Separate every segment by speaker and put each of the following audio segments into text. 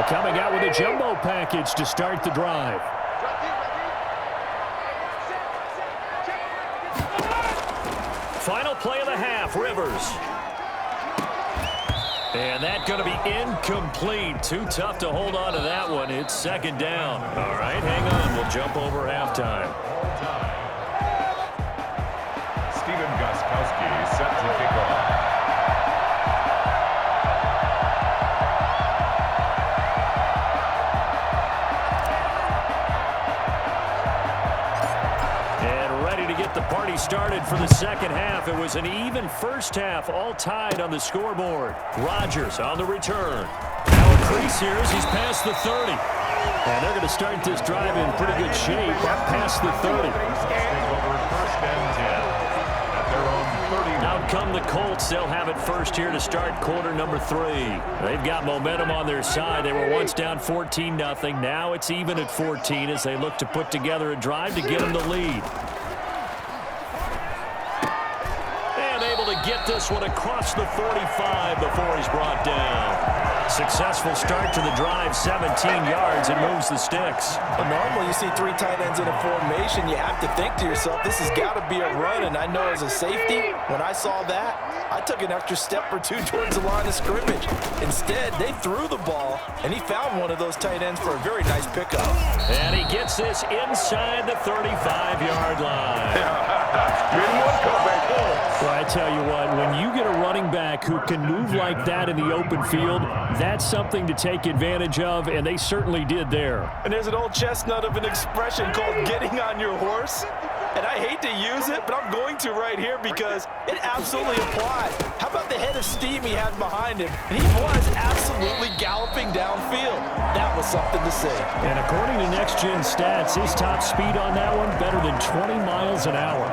Speaker 1: Coming out with a jumbo package to start the drive. Final play of the half, Rivers. And that's going to be incomplete. Too tough to hold on to that one. It's second down. All right, hang on. We'll jump over halftime.
Speaker 2: Steven Gostkowski set to kick off.
Speaker 1: The party started for the second half. It was an even first half, all tied on the scoreboard. Rodgers on the return. Now a crease here as he's past the 30. And they're going to start this drive in pretty good shape past the 30. Out come the Colts. They'll have it first here to start quarter number 3. They've got momentum on their side. They were once down 14-0. Now it's even at 14 as they look to put together a drive to get them the lead. Get this one across the 45 before he's brought down. Successful start to the drive, 17 yards, and moves the sticks.
Speaker 3: Well, normally you see 3 tight ends in a formation, you have to think to yourself, this has got to be a run. And I know as a safety, when I saw that, I took an extra step or 2 towards the line of scrimmage. Instead, they threw the ball, and he found one of those tight ends for a very nice pickup.
Speaker 1: And he gets this inside the 35-yard line. Well, I tell you what, when you get a running back who can move like that in the open field, that's something to take advantage of, and they certainly did there.
Speaker 3: And there's an old chestnut of an expression called getting on your horse. And I hate to use it, but I'm going to right here because it absolutely applies. How about the head of steam he had behind him? And he was absolutely galloping downfield. That was something to say.
Speaker 1: And according to Next Gen Stats, his top speed on that one better than 20 miles an hour.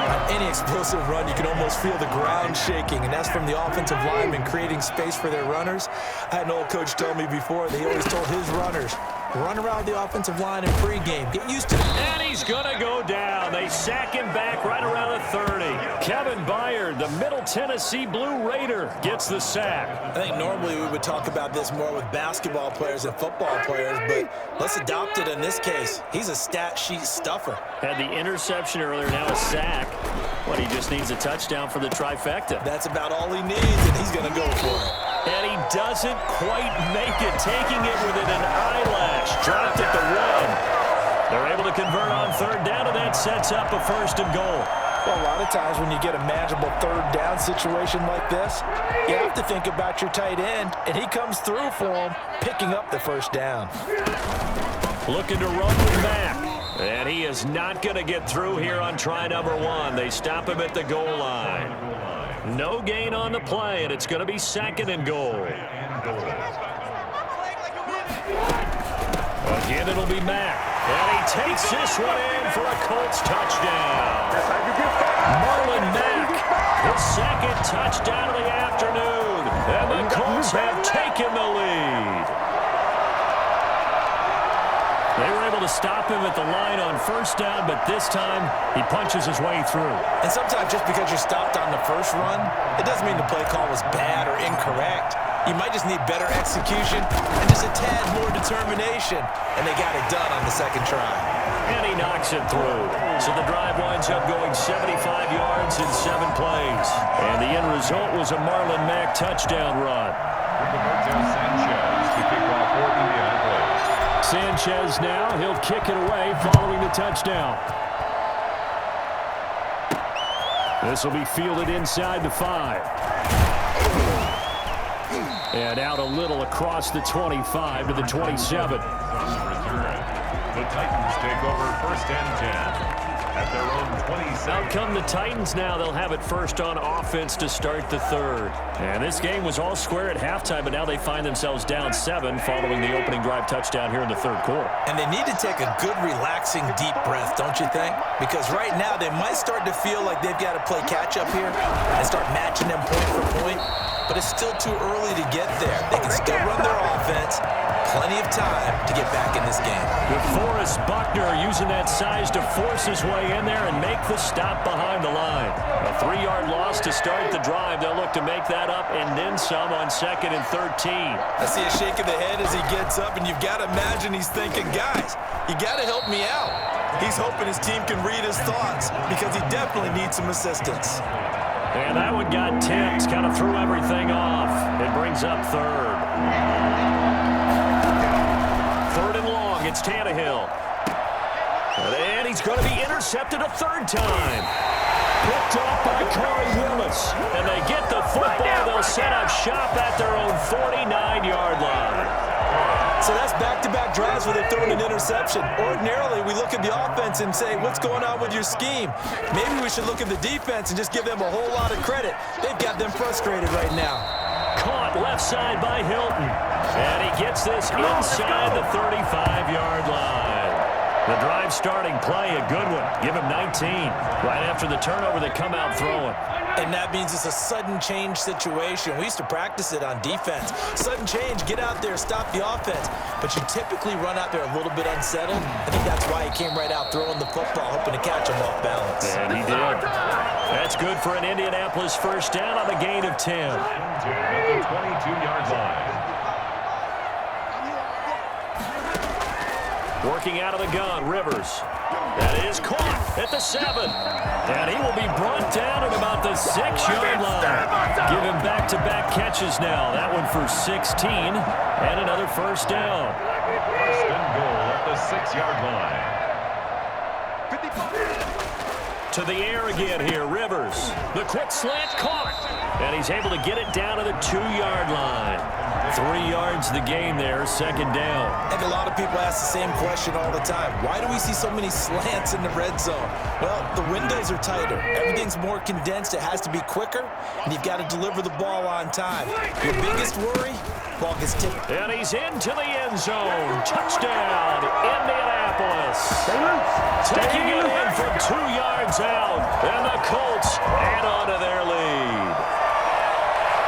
Speaker 3: On any explosive run, you can almost feel the ground shaking, and that's from the offensive linemen creating space for their runners. I had an old coach tell me before that he always told his runners, run around the offensive line in pregame. Get used to it.
Speaker 1: And he's going to go down. They sack him back right around the 30. Kevin Byard, the Middle Tennessee Blue Raider, gets the sack.
Speaker 3: I think normally we would talk about this more with basketball players and football players, but let's adopt it in this case. He's a stat sheet stuffer.
Speaker 1: Had the interception earlier, now a sack. But he just needs a touchdown for the trifecta.
Speaker 3: That's about all he needs, and he's going to go for it.
Speaker 1: And he doesn't quite make it, taking it within an eyelash. Dropped at the 1. They're able to convert on third down, and that sets up a 1st and goal.
Speaker 3: Well, a lot of times when you get a manageable third down situation like this, you have to think about your tight end, and he comes through for him, picking up the 1st down.
Speaker 1: Looking to run with Mack. And he is not going to get through here on try number 1. They stop him at the goal line. No gain on the play, and it's going to be 2nd and goal. Again, it'll be Mack. And he takes this one in for a Colts touchdown. Marlon Mack, his 2nd touchdown of the afternoon. And the Colts have taken the lead. They were able to stop him at the line on 1st down, but this time he punches his way through.
Speaker 3: And sometimes just because you're stopped on the first run, it doesn't mean the play call was bad or incorrect. You might just need better execution and just a tad more determination, and they got it done on the 2nd try.
Speaker 1: And he knocks it through. So the drive winds up going 75 yards in 7 plays. And the end result was a Marlon Mack touchdown run.
Speaker 2: Sanchez to kick off for Indianapolis.
Speaker 1: Sanchez now, he'll kick it away following the touchdown. This will be fielded inside the 5. And out a little across the 25 to the 27.
Speaker 2: The Titans take over 1st and 10. At their own 27.
Speaker 1: Out come the Titans now. They'll have it first on offense to start the 3rd. And this game was all square at halftime, but now they find themselves down 7 following the opening drive touchdown here in the 3rd quarter.
Speaker 3: And they need to take a good, relaxing, deep breath, don't you think? Because right now they might start to feel like they've got to play catch-up here and start matching them point for point. But it's still too early to get there. They can still run their offense. Plenty of time to get back in this game.
Speaker 1: DeForest Buckner using that size to force his way in there and make the stop behind the line. A 3-yard loss to start the drive. They'll look to make that up and then some on 2nd and 13.
Speaker 3: I see a shake of the head as he gets up, and you've got to imagine he's thinking, guys, you got to help me out. He's hoping his team can read his thoughts because he definitely needs some assistance.
Speaker 1: And that one got tipped, kind of threw everything off. It brings up 3rd. 3rd and long, it's Tannehill. And he's going to be intercepted a 3rd time. Picked off by Corey Willis. And they get the football. They'll set up shop at their own 49-yard line.
Speaker 3: So that's back-to-back drives where they've thrown an interception. Ordinarily, we look at the offense and say, what's going on with your scheme? Maybe we should look at the defense and just give them a whole lot of credit. They've got them frustrated right now.
Speaker 1: Caught left side by Hilton. And he gets this inside the 35-yard line. The drive starting play, a good one. Give him 19. Right after the turnover, they come out throwing.
Speaker 3: And that means it's a sudden change situation. We used to practice it on defense. Sudden change, get out there, stop the offense. But you typically run out there a little bit unsettled. I think that's why he came right out throwing the football, hoping to catch him off balance.
Speaker 1: And he did. That's good for an Indianapolis first down on a gain of 10.
Speaker 2: At the 22-yard line.
Speaker 1: Working out of the gun, Rivers. That is caught at the 7. And he will be brought down at about the 6-yard line. Give him back-to-back catches now. That one for 16 and another first down.
Speaker 2: First and goal at the 6-yard line.
Speaker 1: To the air again here, Rivers. The quick slant caught. And he's able to get it down to the 2-yard line. 3 yards the gain there, 2nd down.
Speaker 3: And a lot of people ask the same question all the time. Why do we see so many slants in the red zone? Well, the windows are tighter. Everything's more condensed. It has to be quicker, and you've got to deliver the ball on time. Your biggest worry, ball gets tipped.
Speaker 1: And he's into the end zone. Touchdown, Indianapolis. Taking it in from 2 yards out, and the Colts add on to their lead.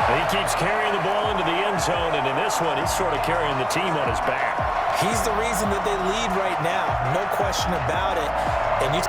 Speaker 1: He keeps carrying the ball into the end zone, and in this one, he's sort of carrying the team on his back.
Speaker 3: He's the reason that they lead right now, no question about it. And you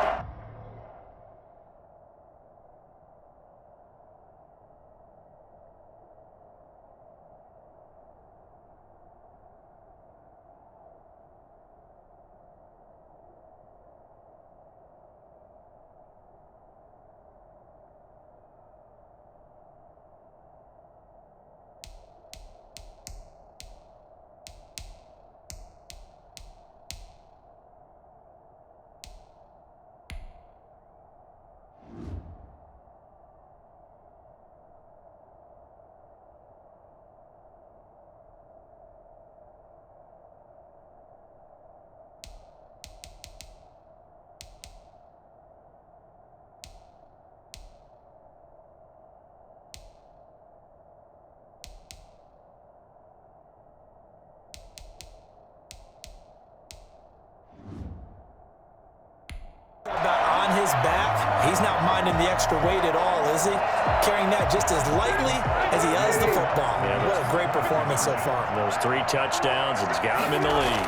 Speaker 3: on his back, he's not minding the extra weight at all, is he? Carrying that just as lightly as he does the football.
Speaker 1: Yeah,
Speaker 3: what a great performance so far.
Speaker 1: Those 3 touchdowns, it's got him in the lead.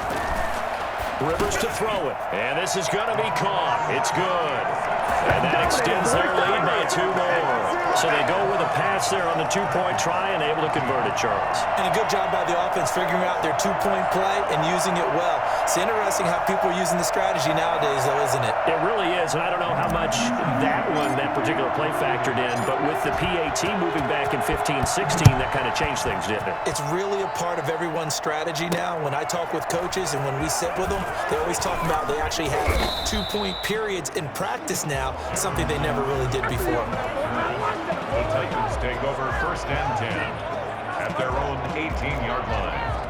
Speaker 1: Rivers to throw it, and this is going to be caught. It's good. And that extends their lead by 2 more. So they go with a pass there on the 2-point try and able to convert it, Charles.
Speaker 3: And a good job by the offense figuring out their 2-point play and using it well. It's interesting how people are using the strategy nowadays, though, isn't it?
Speaker 1: It really is, and I don't know how much that particular play factored in, but with the PAT moving back in 15-16, that kind of changed things, didn't it?
Speaker 3: It's really a part of everyone's strategy now. When I talk with coaches and when we sit with them, they always talk about they actually have 2-point periods in practice now, something they never really did before.
Speaker 2: The Titans take over 1st and 10 at their own 18-yard line.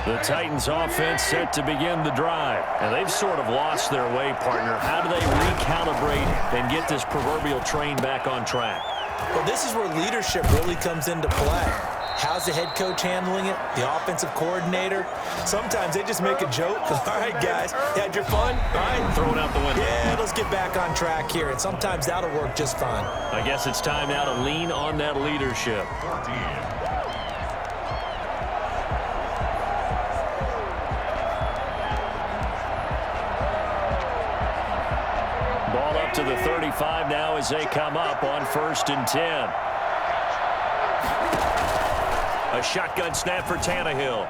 Speaker 1: The Titans offense set to begin the drive. And they've sort of lost their way, partner. How do they recalibrate and get this proverbial train back on track?
Speaker 3: Well, this is where leadership really comes into play. How's the head coach handling it? The offensive coordinator? Sometimes they just make a joke. All right, guys, you had your fun? All right.
Speaker 1: Throw it out the window.
Speaker 3: Yeah, let's get back on track here. And sometimes that'll work just fine.
Speaker 1: I guess it's time now to lean on that leadership. back to the 35 now as they come up on 1st and 10. A shotgun snap for Tannehill.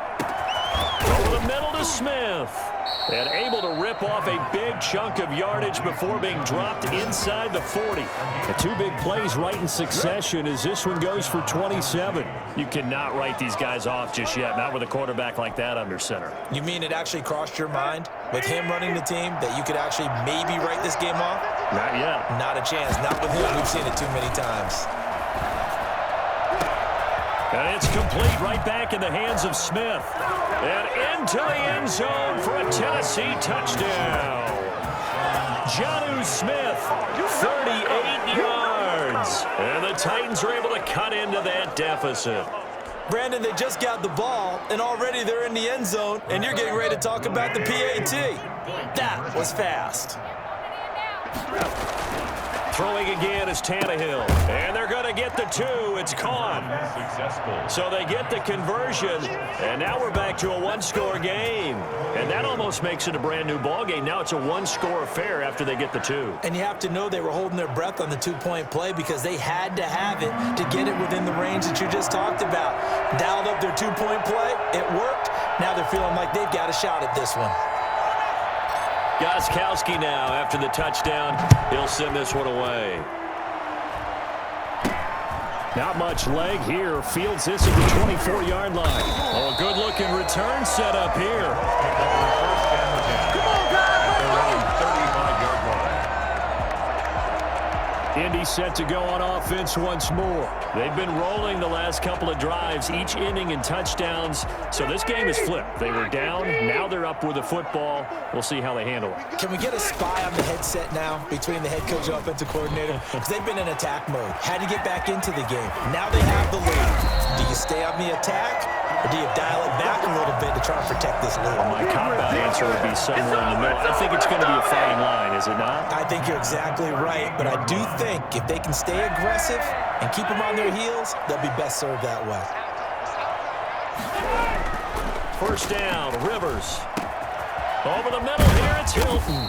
Speaker 1: Over the middle to Smith. And able to rip off a big chunk of yardage before being dropped inside the 40.
Speaker 4: The two big plays right in succession as this one goes for 27.
Speaker 1: You cannot write these guys off just yet, not with a quarterback like that under center.
Speaker 3: You mean it actually crossed your mind with him running the team that you could actually maybe write this game off?
Speaker 1: Not yet.
Speaker 3: Not a chance. Not with him. We've seen it too many times.
Speaker 1: And it's complete right back in the hands of Smith. And into the end zone for a Tennessee touchdown. Jonnu Smith, 38 yards. And the Titans are able to cut into that deficit.
Speaker 3: Brandon, they just got the ball, and already they're in the end zone, and you're getting ready to talk about the PAT. That was fast.
Speaker 1: Throwing again is Tannehill. And they're going to get the 2. It's caught.
Speaker 2: Successful.
Speaker 1: So they get the conversion. And now we're back to a one-score game. And that almost makes it a brand-new ball game. Now it's a one-score affair after they get the 2.
Speaker 3: And you have to know they were holding their breath on the two-point play because they had to have it to get it within the range that you just talked about. Dialed up their two-point play. It worked. Now they're feeling like they've got a shot at this one.
Speaker 1: Gostkowski now, after the touchdown, he'll send this one away.
Speaker 4: Not much leg here. Fields this at the 24-yard line.
Speaker 1: Oh, a good-looking return set up here.
Speaker 2: Come on, guys, let's go. 35-yard line.
Speaker 4: Indy set to go on offense once more.
Speaker 1: They've been rolling the last couple of drives, each inning in touchdowns. So this game is flipped. They were down. Now they're up with the football. We'll see how they handle it.
Speaker 3: Can we get a spy on the headset now between the head coach and offensive coordinator? Because they've been in attack mode. Had to get back into the game. Now they have the lead. Do you stay on the attack, or do you dial it back a little bit to try and protect this lead?
Speaker 1: My cop-out answer would be somewhere in the middle. I think it's going to be a fine line, is it not?
Speaker 3: I think you're exactly right, but I do think if they can stay aggressive and keep them on their heels, they'll be best served that way.
Speaker 1: First down, Rivers. Over the middle here, it's Hilton.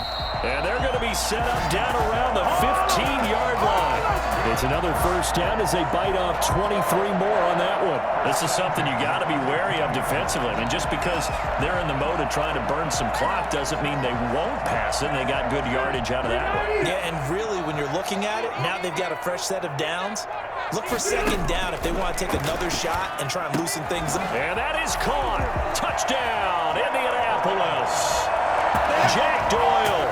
Speaker 1: And they're going to be set up down around the 15-yard line.
Speaker 4: It's another first down as they bite off 23 more on that one.
Speaker 1: This is something you got to be wary of defensively. I mean, just because they're in the mode of trying to burn some clock doesn't mean they won't pass it. And they got good yardage out of that one.
Speaker 3: Yeah, and really, when you're looking at it, now they've got a fresh set of downs. Look for second down if they want to take another shot and try and loosen things up.
Speaker 1: And that is caught. Touchdown, Indianapolis. Jack Doyle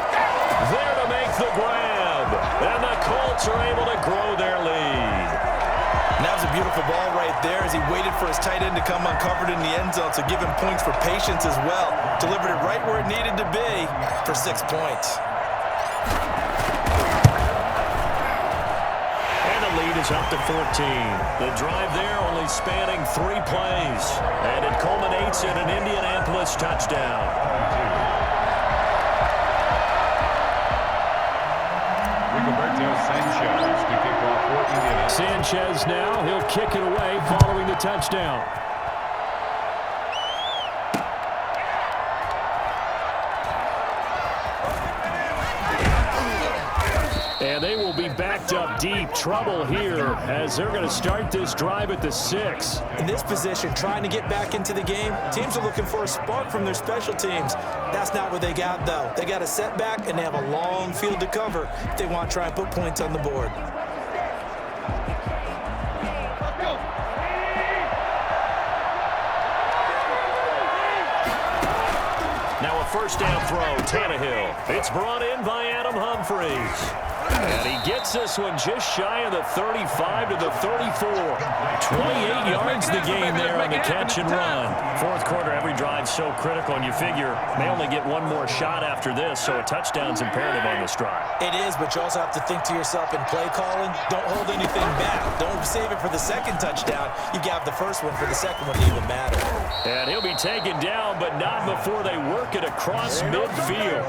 Speaker 1: there to make the grab. And the Colts are able to grow their lead.
Speaker 3: And that was a beautiful ball right there as he waited for his tight end to come uncovered in the end zone, so give him points for patience as well. Delivered it right where it needed to be for 6 points.
Speaker 1: And the lead is up to 14. The drive there only spanning 3 plays. And it culminates in an Indianapolis touchdown.
Speaker 2: Sanchez to kick off for Indianapolis.
Speaker 4: Sanchez now, he'll kick it away following the touchdown. And they will be backed up deep. Trouble here as they're going to start this drive at the 6.
Speaker 3: In this position, trying to get back into the game, teams are looking for a spark from their special teams. That's not what they got, though. They got a setback, and they have a long field to cover if they want to try and put points on the board.
Speaker 1: Now a first down throw, Tannehill. It's brought in by Adam Humphries. And he gets this one just shy of the 35 to the 34. 28 yards the game there on the catch and run. Fourth quarter, every drive so critical, and you figure they only get one more shot after this, so a touchdown's imperative on this drive.
Speaker 3: It is, but you also have to think to yourself in play calling, don't hold anything back. Don't save it for the second touchdown. You got the first one for the second one to even matter.
Speaker 1: And he'll be taken down, but not before they work it across midfield.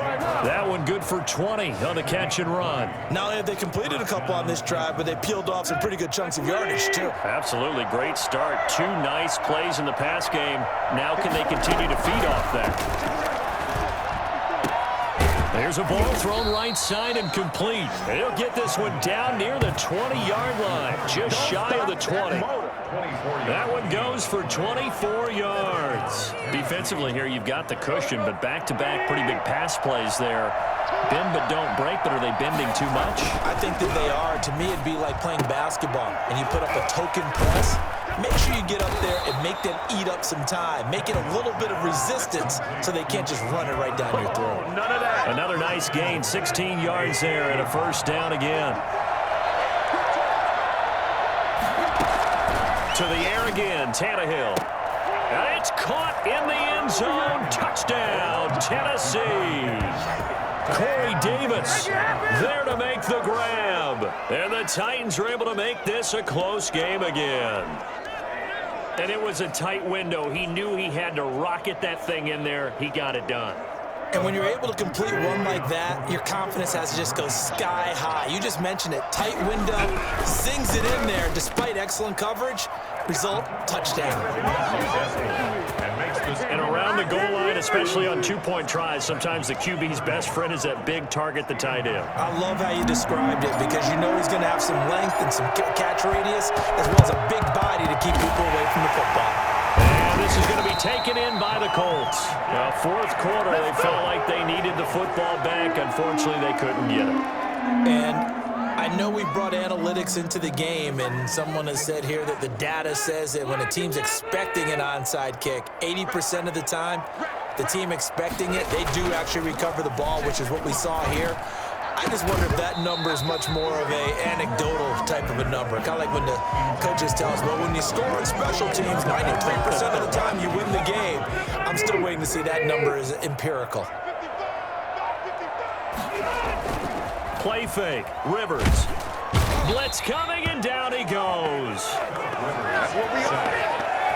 Speaker 1: That one good for 20 on the catch and run.
Speaker 3: Not only have they completed a couple on this drive, but they peeled off some pretty good chunks of yardage, too.
Speaker 1: Absolutely. Great start. 2 nice plays in the pass game. Now can they continue to feed off that? There's a ball thrown right side and complete. He'll get this one down near the 20-yard line, just shy of the 20. That one goes for 24 yards. Defensively here, you've got the cushion, but back-to-back pretty big pass plays there. Bend but don't break, but are they bending too much?
Speaker 3: I think that they are. To me, it'd be like playing basketball, and you put up a token press. Make sure you get up there and make them eat up some time. Make it a little bit of resistance so they can't just run it right down your throat.
Speaker 2: None of that.
Speaker 1: Another nice gain, 16 yards there, and a first down again. To the air again, Tannehill. And it's caught in the end zone. Touchdown, Tennessee. Corey Davis there to make the grab. And the Titans are able to make this a close game again. And it was a tight window. He knew he had to rocket that thing in there. He got it done.
Speaker 3: And when you're able to complete one like that, your confidence has to just go sky high. You just mentioned it. Tight window, zings it in there despite excellent coverage. Result, touchdown.
Speaker 1: And around the goal line, especially on two-point tries, sometimes the QB's best friend is that big target, the tight end.
Speaker 3: I love how you described it because you know he's going to have some length and some catch radius as well as a big body to keep people away from the football.
Speaker 1: And this is going to be taken in by the Colts. Now, fourth quarter, they felt like they needed the football back. Unfortunately, they couldn't get it.
Speaker 3: And I know we brought analytics into the game, and someone has said here that the data says that when a team's expecting an onside kick, 80% of the time, the team expecting it, they do actually recover the ball, which is what we saw here. I just wonder if that number is much more of a anecdotal type of a number. Kind of like when the coaches tell us, well, when you score on special teams, 93% of the time you win the game. I'm still waiting to see that number is empirical.
Speaker 1: Play fake. Rivers. Blitz coming, and down he goes.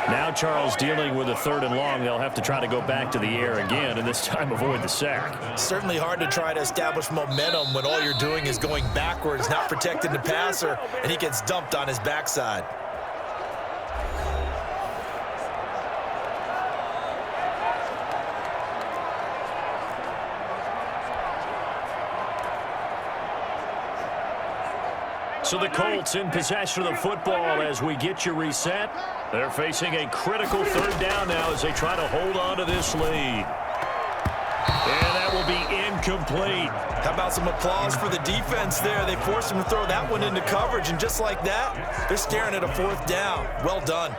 Speaker 1: Now Charles dealing with a 3rd and long. They'll have to try to go back to the air again, and this time avoid the sack.
Speaker 3: Certainly hard to try to establish momentum when all you're doing is going backwards, not protecting the passer, and he gets dumped on his backside.
Speaker 1: So the Colts in possession of the football as we get you reset. They're facing a critical 3rd down now as they try to hold on to this lead. And that will be incomplete.
Speaker 3: How about some applause for the defense there? They forced him to throw that one into coverage, and just like that, they're staring at a 4th down. Well done.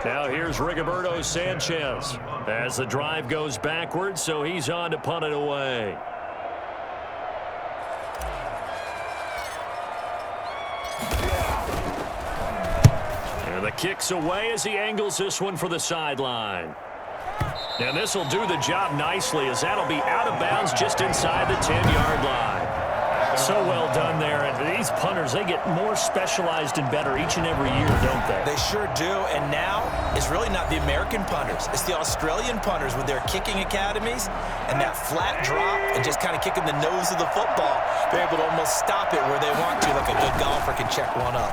Speaker 1: Now here's Rigoberto Sanchez as the drive goes backwards, so he's on to punt it away. The kick's away as he angles this one for the sideline. And this will do the job nicely as that'll be out of bounds just inside the 10-yard line. So well done there. And these punters, they get more specialized and better each and every year, don't they?
Speaker 3: They sure do. And now it's really not the American punters. It's the Australian punters with their kicking academies and that flat drop and just kind of kicking the nose of the football. They're able to almost stop it where they want to, like a good golfer can check one up.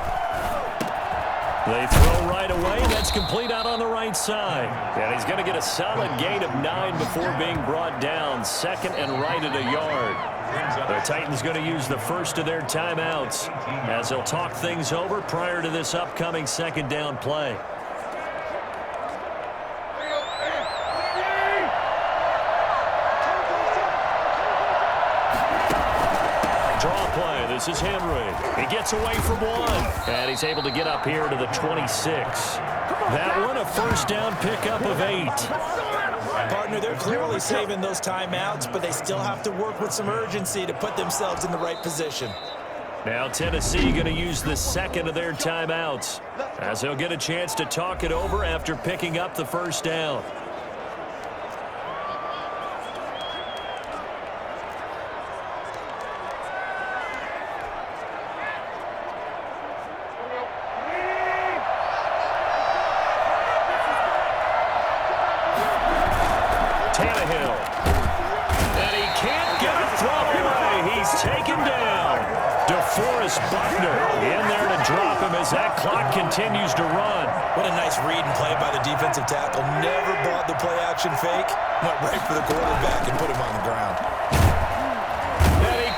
Speaker 1: They throw right away. That's complete out on the right side. And he's going to get a solid gain of 9 before being brought down. 2nd and right at a yard. The Titans going to use the first of their timeouts as they'll talk things over prior to this upcoming 2nd down play. Draw play. This is Henry. He gets away from one, and he's able to get up here to the 26. That one, a first down pickup of 8.
Speaker 3: Partner, they're clearly saving those timeouts, but they still have to work with some urgency to put themselves in the right position.
Speaker 1: Now Tennessee going to use the 2nd of their timeouts as they'll get a chance to talk it over after picking up the first down. Tannehill. And he can't get a throw away. He's taken down. DeForest Buckner in there to drop him as that clock continues to run.
Speaker 3: What a nice read and play by the defensive tackle. Never bought the play-action fake. Went right for the quarterback and put him on the ground.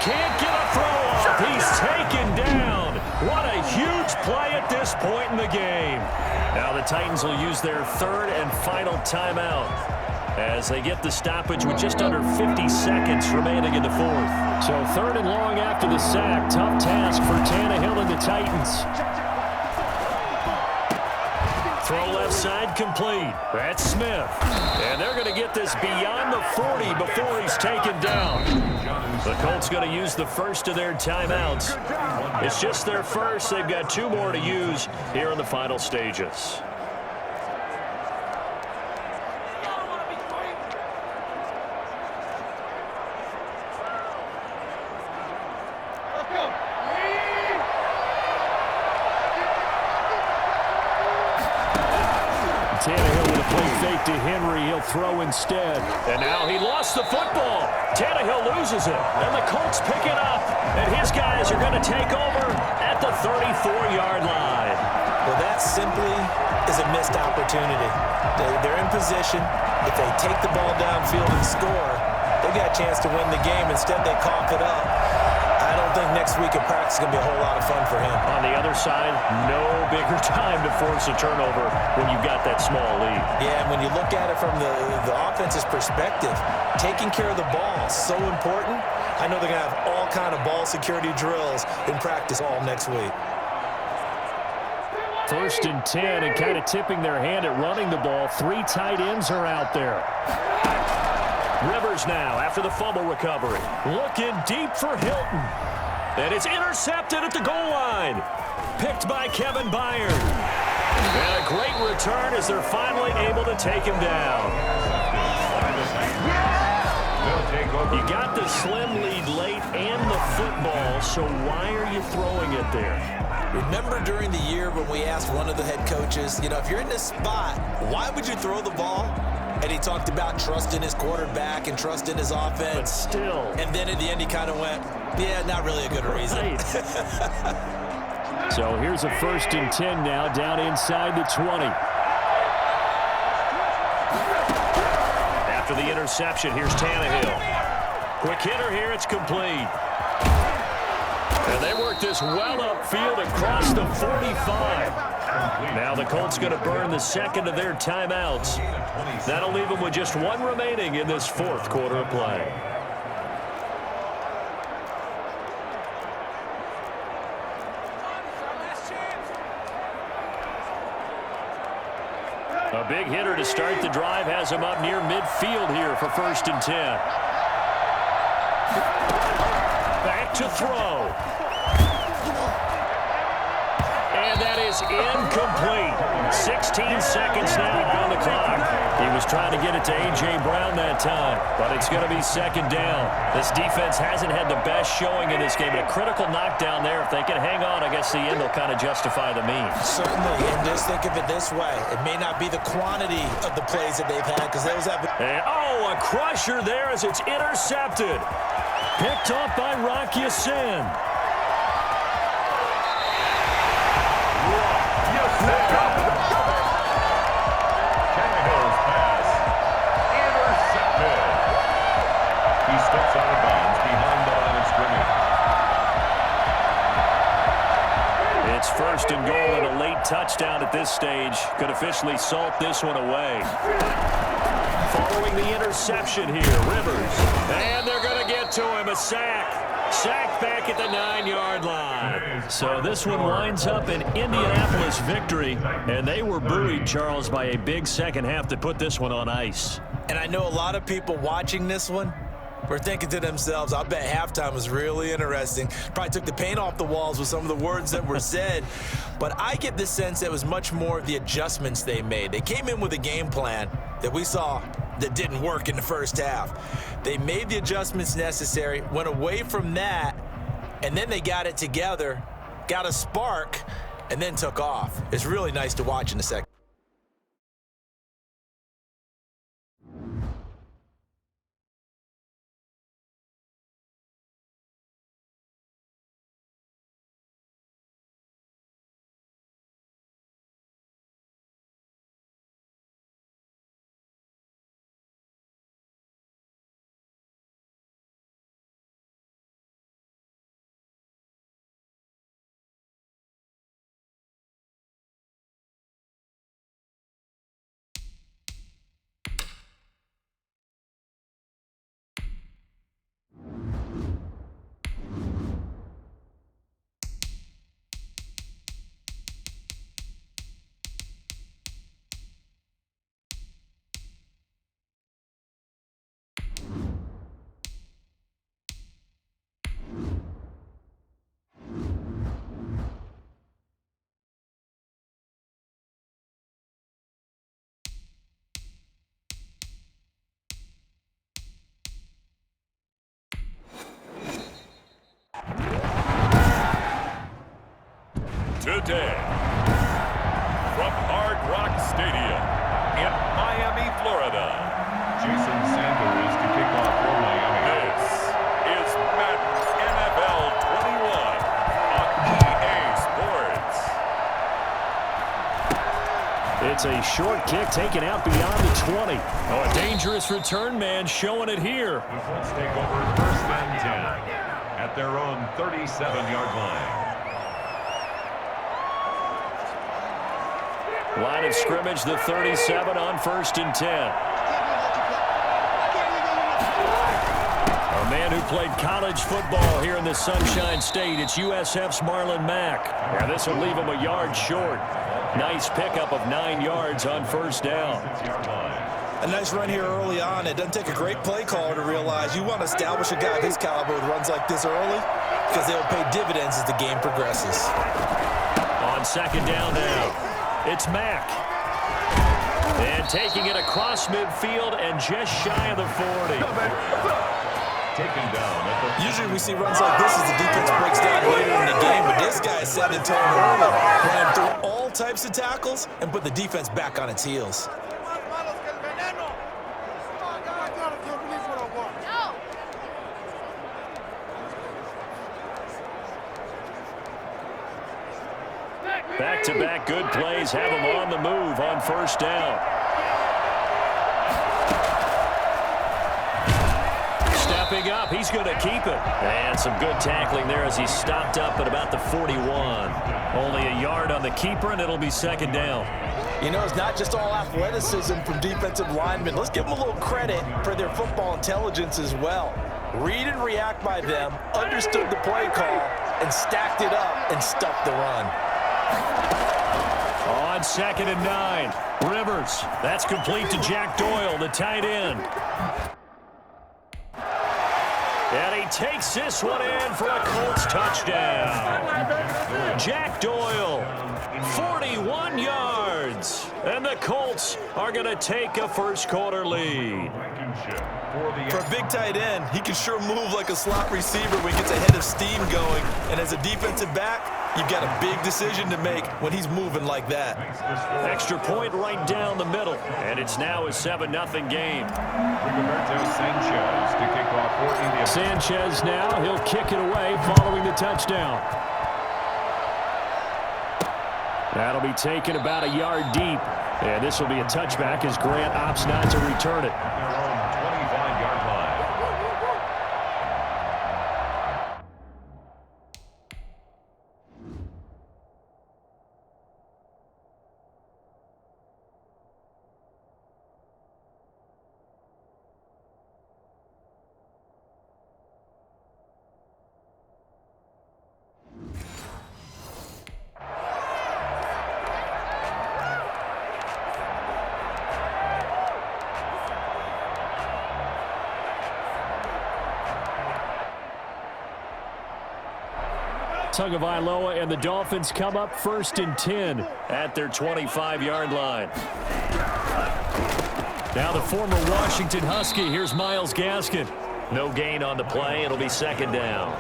Speaker 1: can't get a throw off. He's taken down. What a huge play at this point in the game. Now the Titans will use their third and final timeout as they get the stoppage with just under 50 seconds remaining in the fourth.
Speaker 4: So third and long after the sack. Tough task for Tannehill and the Titans.
Speaker 1: Throw left side complete. That's Smith. And they're going to get this beyond the 40 before he's taken down. The Colts going to use the first of their timeouts. It's just their first. They've got 2 more to use here in the final stages.
Speaker 4: Tannehill with a play fake to Henry. He'll throw instead.
Speaker 1: And now he lost the football. Tannehill loses it. And the Colts pick it up. And his guys are going to take over at the 34-yard line.
Speaker 3: Well, that simply is a missed opportunity. They're in position. If they take the ball downfield and score, they've got a chance to win the game. Instead, they cough it up. I don't think next week at practice is going to be a whole lot of fun for him.
Speaker 1: On the other side, no bigger time to force a turnover when you've got that small lead.
Speaker 3: Yeah, and when you look at it from the offense's perspective, taking care of the ball is so important. I know they're going to have all kind of ball security drills in practice all next week.
Speaker 4: First and 10, and kind of tipping their hand at running the ball. 3 tight ends are out there.
Speaker 1: Rivers now after the fumble recovery. Looking deep for Hilton. And it's intercepted at the goal line. Picked by Kevin Byard. And a great return as they're finally able to take him down. You got the slim lead late and the football, so why are you throwing it there?
Speaker 3: Remember during the year when we asked one of the head coaches, you know, if you're in this spot, why would you throw the ball? And he talked about trusting his quarterback and trusting his offense.
Speaker 1: But still.
Speaker 3: And then at the end he kind of went, yeah, not really a good reason.
Speaker 1: Right.
Speaker 4: So here's a first and 10 now, down inside the 20.
Speaker 1: After the interception, here's Tannehill. Quick hitter here, it's complete. And they work this well upfield across the 45. Now the Colts going to burn the second of their timeouts. That'll leave them with just 1 remaining in this fourth quarter of play. A big hitter to start the drive has him up near midfield here for first and 10. Back to throw. And that is incomplete. 16 seconds now on the clock. He was trying to get it to A.J. Brown that time, but it's going to be second down. This defense hasn't had the best showing in this game, but a critical knockdown there. If they can hang on, I guess the end will kind of justify the means.
Speaker 3: Certainly, and just think of it this way. It may not be the quantity of the plays that they've had, because those have been...
Speaker 1: And, oh, a crusher there as it's intercepted. Picked off by Rock Ya-Sin.
Speaker 2: Tannehill's pass intercepted. He steps out of bounds behind the line of scrimmage.
Speaker 1: It's first and goal and a late touchdown at this stage. Could officially salt this one away. Following the interception here, Rivers. And they're going to get to him, a sack. Sacked back at the 9-yard line. So this one winds up an Indianapolis victory, and they were buoyed, Charles, by a big second half to put this one on ice.
Speaker 3: And I know a lot of people watching this one were thinking to themselves, I bet halftime was really interesting. Probably took the paint off the walls with some of the words that were said. But I get the sense that it was much more of the adjustments they made. They came in with a game plan that we saw that didn't work in the first half. They made the adjustments necessary, went away from that, and then they got it together, got a spark, and then took off. It's really nice to watch in the second.
Speaker 2: today. From Hard Rock Stadium in Miami, Florida, Jason Sanders to kick off for Miami. This is Madden NFL 21 on EA Sports.
Speaker 4: It's a short kick taken out beyond the 20.
Speaker 1: Oh, a dangerous return man showing it here.
Speaker 2: The Colts take over 1st and 10 at their own 37-yard line.
Speaker 1: Line of scrimmage, the 37 on 1st and 10. A man who played college football here in the Sunshine State. It's USF's Marlon Mack. Yeah, this will leave him a yard short. Nice pickup of 9 yards on 1st down.
Speaker 3: A nice run here early on. It doesn't take a great play caller to realize you want to establish a guy of his caliber with runs like this early because they'll pay dividends as the game progresses.
Speaker 1: On 2nd down now, it's Mack. And taking it across midfield and just shy of the 40.
Speaker 2: Taken down at the...
Speaker 3: Usually we see runs like this as the defense breaks down later in the game, but this guy is setting the tone early, ran through all types of tackles and put the defense back on its heels.
Speaker 1: Back-to-back good plays have him on the move on 1st down. Stepping up, he's going to keep it. And some good tackling there as he stopped up at about the 41. Only a yard on the keeper, and it'll be 2nd down.
Speaker 3: You know, it's not just all athleticism from defensive linemen. Let's give them a little credit for their football intelligence as well. Read and react by them, understood the play call, and stacked it up and stuffed the run.
Speaker 1: On 2nd and 9, Rivers. That's complete to Jack Doyle, the tight end. And he takes this one in for a Colts touchdown. Jack Doyle, 41 yards. And the Colts are going to take a first-quarter lead.
Speaker 3: For a big tight end, he can sure move like a slot receiver when he gets a head of steam going. And as a defensive back, you've got a big decision to make when he's moving like that.
Speaker 1: Extra point right down the middle. And it's now a 7-0 game.
Speaker 2: Sanchez to kick off for India.
Speaker 4: Sanchez now, he'll kick it away following the touchdown. That'll be taken about a yard deep. And this will be a touchback as Grant opts not to return it.
Speaker 2: Their own 25-yard line.
Speaker 1: Tagovailoa and the Dolphins come up 1st and 10 at their 25-yard line. Now the former Washington Husky. Here's Myles Gaskin. No gain on the play. It'll be 2nd down.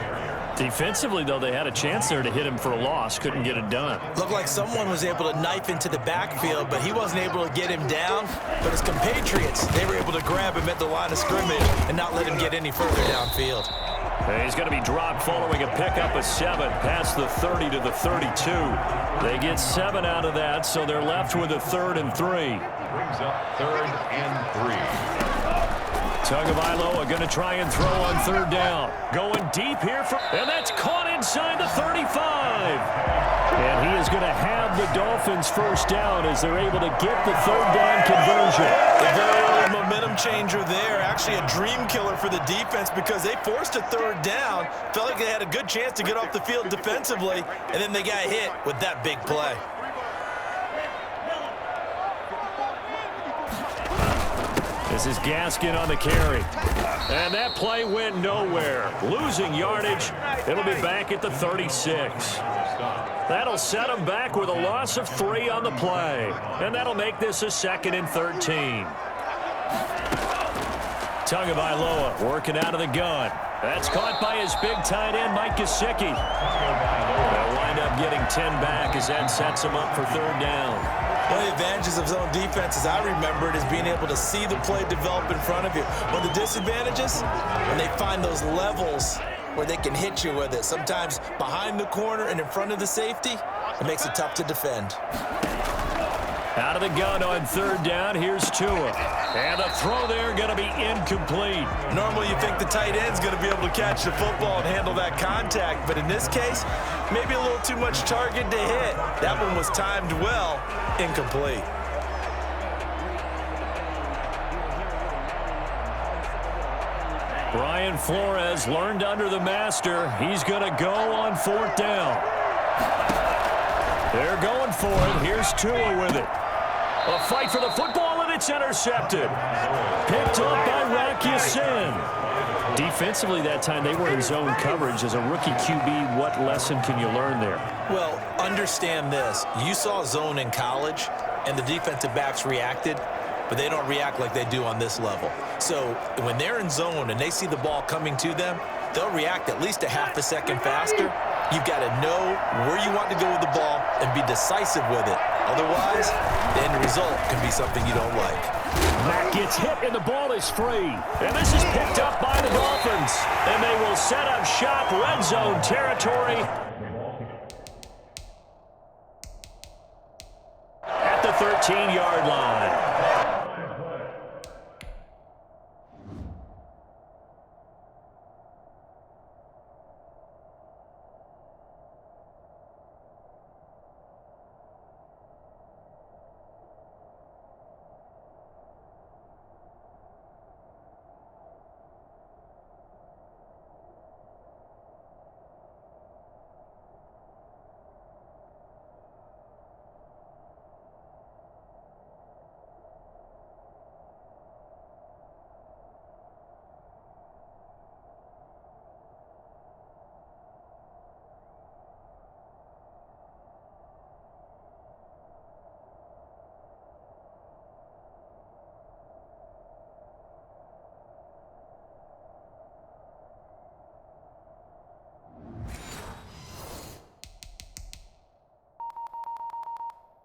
Speaker 1: Defensively, though, they had a chance there to hit him for a loss. Couldn't get it done.
Speaker 3: Looked like someone was able to knife into the backfield, but he wasn't able to get him down. But his compatriots, they were able to grab him at the line of scrimmage and not let him get any further downfield.
Speaker 1: And he's going to be dropped following a pickup of 7 past the 30 to the 32. They get 7 out of that, so they're left with a 3rd and 3.
Speaker 2: Brings up 3rd and 3.
Speaker 1: Tagovailoa going to try and throw on 3rd down. Going deep here, and that's caught inside the 35. And he is going to have the Dolphins first down as they're able to get the 3rd down conversion.
Speaker 3: A very early momentum changer there. Actually a dream killer for the defense because they forced a 3rd down. Felt like they had a good chance to get off the field defensively, and then they got hit with that big play.
Speaker 1: This is Gaskin on the carry. And that play went nowhere. Losing yardage. It'll be back at the 36. That'll set them back with a loss of 3 on the play. And that'll make this a 2nd and 13. Tagovailoa working out of the gun. That's caught by his big tight end, Mike Gesicki. They'll wind up getting 10 back as that sets them up for third down.
Speaker 3: One of the advantages of zone defense, as I remember it, is being able to see the play develop in front of you. One of the disadvantages, when they find those levels where they can hit you with it, sometimes behind the corner and in front of the safety, it makes it tough to defend.
Speaker 1: Out of the gun on third down, here's Tua. And the throw there going to be incomplete.
Speaker 3: Normally you think the tight end's going to be able to catch the football and handle that contact, but in this case, maybe a little too much target to hit. That one was timed well, incomplete.
Speaker 1: Brian Flores learned under the master. He's going to go on fourth down. They're going for it. Here's Tua with it. A fight for the football, and it's intercepted. Picked up by Rocky Sin. Defensively that time, they were in zone coverage. As a rookie QB, what lesson can you learn there?
Speaker 3: Well, understand this. You saw zone in college, and the defensive backs reacted, but they don't react like they do on this level. So when they're in zone and they see the ball coming to them, they'll react at least a half a second faster. You've got to know where you want to go with the ball and be decisive with it. Otherwise, the end result can be something you don't like.
Speaker 1: Mack gets hit and the ball is free. And this is picked up by the Dolphins. And they will set up shop, red zone territory at the 13-yard line.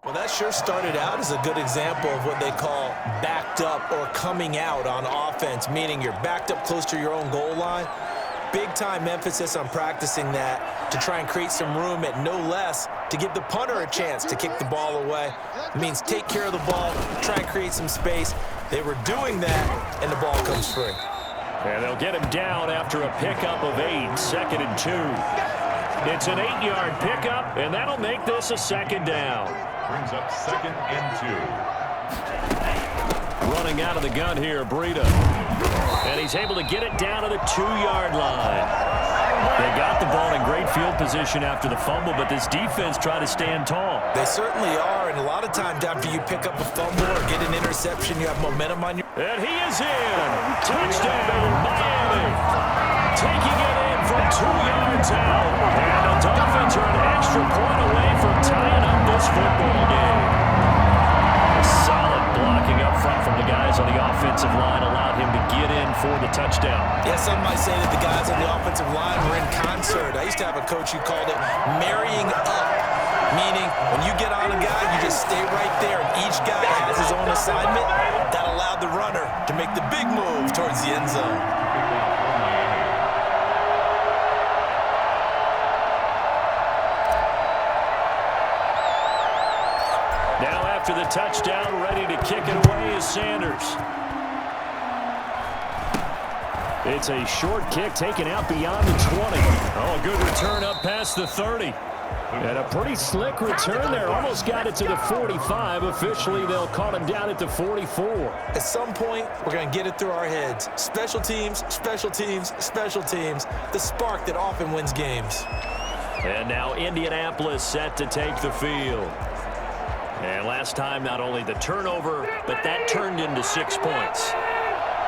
Speaker 3: Well, that sure started out as a good example of what they call backed up or coming out on offense, meaning you're backed up close to your own goal line. Big time emphasis on practicing that to try and create some room at no less to give the punter a chance to kick the ball away. It means take care of the ball, try and create some space. They were doing that, and the ball comes free.
Speaker 1: And they'll get him down after a pickup of 8, 2nd and 2. It's an 8-yard pickup, and that'll make this a second down.
Speaker 2: Brings up 2nd and 2.
Speaker 1: Running out of the gun here, Breida. And he's able to get it down to the 2-yard line. They got the ball in great field position after the fumble, but this defense tried to stand tall.
Speaker 3: They certainly are, and a lot of times after you pick up a fumble or get an interception, you have momentum on your...
Speaker 1: And he is in. Touchdown, Miami. Taking it in from 2 yards out. And the Dolphins are an extra point away from tying up this football game. Solid blocking up front from the guys on the offensive line allowed him to get in for the touchdown.
Speaker 3: Yeah, some might say that the guys on the offensive line were in concert. I used to have a coach who called it marrying up, meaning when you get on a guy, you just stay right there, and each guy has his own assignment. That allowed the runner to make the big move towards the end zone.
Speaker 1: Now after the touchdown, ready to kick it away is Sanders. It's a short kick taken out beyond the 20. Oh, a good return up past the 30. And a pretty slick return there. Almost got it to the 45. Officially, they'll call him down at the 44.
Speaker 3: At some point, we're going to get it through our heads. Special teams, special teams, special teams. The spark that often wins games.
Speaker 1: And now Indianapolis set to take the field. And last time, not only the turnover, but that turned into 6 points.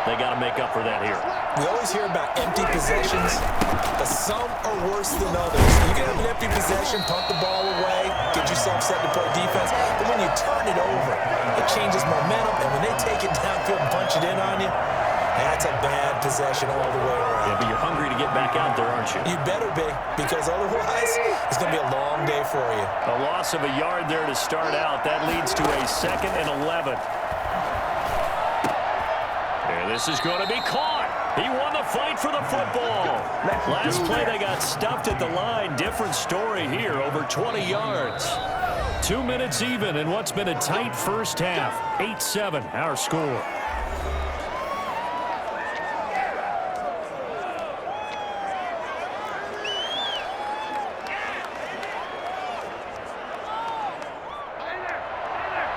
Speaker 1: They got to make up for that here.
Speaker 3: We always hear about empty possessions, but some are worse than others. You can have an empty possession, punt the ball away, get yourself set to play defense, but when you turn it over, it changes momentum, and when they take it downfield and punch it in on you, That's a bad possession all the way around.
Speaker 1: Yeah, but you're hungry to get back out there, aren't you?
Speaker 3: You better be, because otherwise it's going to be a long day for you.
Speaker 1: A loss of a yard there to start out. That leads to a 2nd and 11. And this is going to be caught. He won the fight for the football. Last play, they got stuffed at the line. Different story here, over 20 yards. 2 minutes even in what's been a tight first half. 8-7, our score.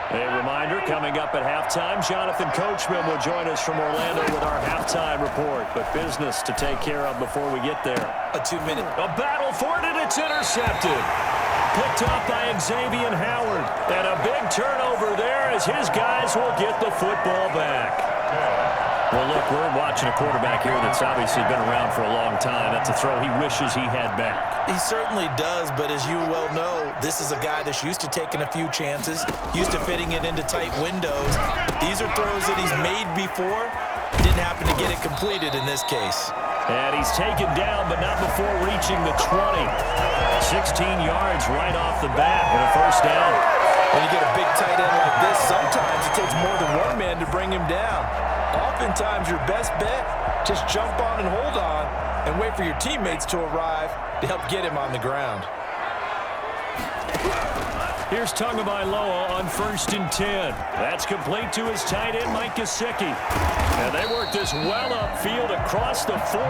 Speaker 1: A reminder, coming up at halftime, Jonathan Coachman will join us from Orlando with our halftime report. But business to take care of before we get there.
Speaker 3: A 2-minute.
Speaker 1: A battle for it, and it's intercepted. Picked off by Xavier Howard. And a big turnover there as his guys will get the football back. Well, look, we're watching a quarterback here that's obviously been around for a long time. That's a throw he wishes he had back.
Speaker 3: He certainly does, but as you well know, this is a guy that's used to taking a few chances, used to fitting it into tight windows. These are throws that he's made before. Didn't happen to get it completed in this case.
Speaker 1: And he's taken down, but not before reaching the 20. 16 yards right off the bat and a first down.
Speaker 3: When you get a big tight end like this, sometimes it takes more than one man to bring him down. Oftentimes, your best bet, just jump on and hold on and wait for your teammates to arrive to help get him on the ground.
Speaker 1: Here's Tagovailoa on 1st and 10. That's complete to his tight end, Mike Gesicki. And they work this well upfield across the 45.